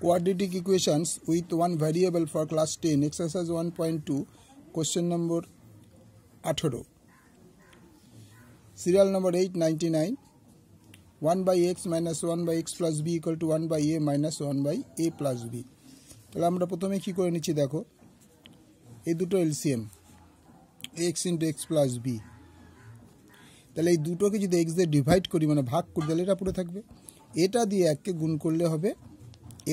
quadratic equations with one variable for class 10 exercise 1.2 question number 18 serial number 899 1 by x minus 1 by x plus b equal to 1 by a minus 1 by a plus b তাহলে আমরা প্রথমে কি করে নিচ্ছি দেখো এই দুটো LCM x into x plus b তাহলে এই দুটোকে যদি x দিয়ে ডিভাইড করি মানে ভাগ করে দিলে এটা পুরো থাকবে এটা দিয়ে 1 কে গুণ করলে হবে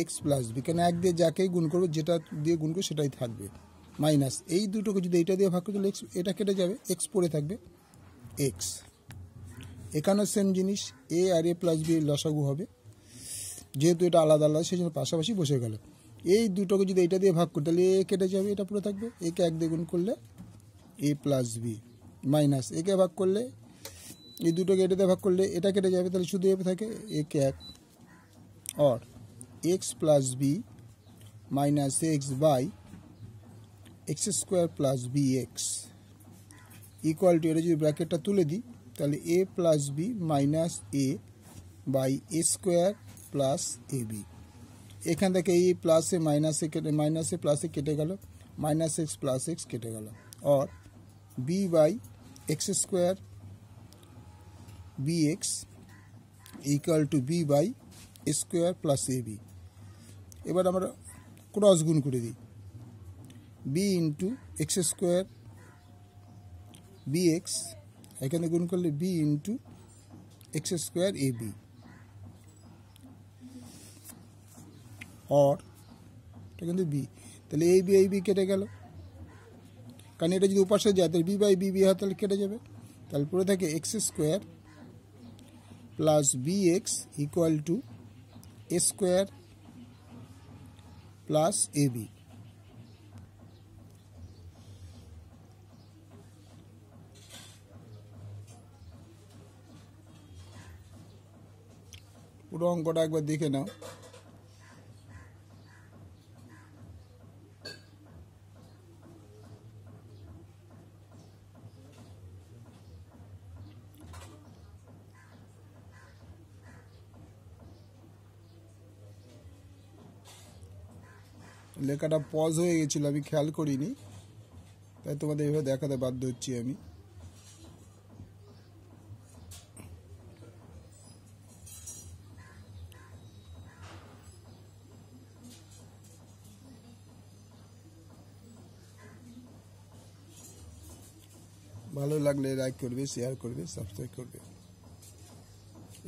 x plus b কেন 1 দিয়ে যাকেই গুণ করব যেটা দিয়ে গুণ করব সেটাই থাকবে মাইনাস এই দুটোকে যদি এটা দিয়ে ভাগ করে দিলে x এটা কেটে যাবে x পড়ে থাকবে x এখানে সেম জিনিস a R a plus b এর লসাগু হবে যেহেতু এটা আলাদা আলাদা সেজন্য পাশাপাশি বসে গেল এই দুটোকে যদি এটা দিয়ে ভাগ করতে তাহলে a কেটে যাবে এটা পুরো থাকবে a কে 1 দিয়ে গুণ করলে a plus b minus a কে ভাগ করলে এই দুটোকে এটা দিয়ে ভাগ করলে এটা কেটে যাবে তাহলে শুধু a থাকে a কে 1 और x plus b minus x by x square plus bx equal to এটা যদি ব্র্যাকেটটা তুলে দিই তাহলে a plus b minus a by a square plus ab এখান থেকে এই প্লাস এ মাইনাস এ কেটে মাইনাস এ প্লাস এ কেটে গেল মাইনাস x প্লাস x কেটে গেল और b by x square bx equal to b by a square plus ab এবার আমরা ক্রস গুণ করে দিই b into x square bx এখানে গুণ করলে b into x square ab और এটা কিন্তু b তাহলে ab ab কেটে গেল কারণ এটা যদি উপাশে যায় তাহলে b by b b হয় তাহলে কেটে যাবে তাহলে পুরো থাকে x square plus bx equal to a square plus ab পুরো অঙ্কটা একবার দেখে নাও লেখাটা পজ হয়ে গেছিল আমি খেয়াল করিনি তাই তোমাদের এইভাবে দেখাতে বাধ্য হচ্ছি আমি ভালো লাগলে লাইক করবে শেয়ার করবে সাবস্ক্রাইব করবে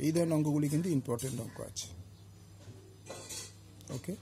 এই ধরনের অঙ্কগুলি কিন্তু ইম্পর্টেন্ট অঙ্ক আছে ওকে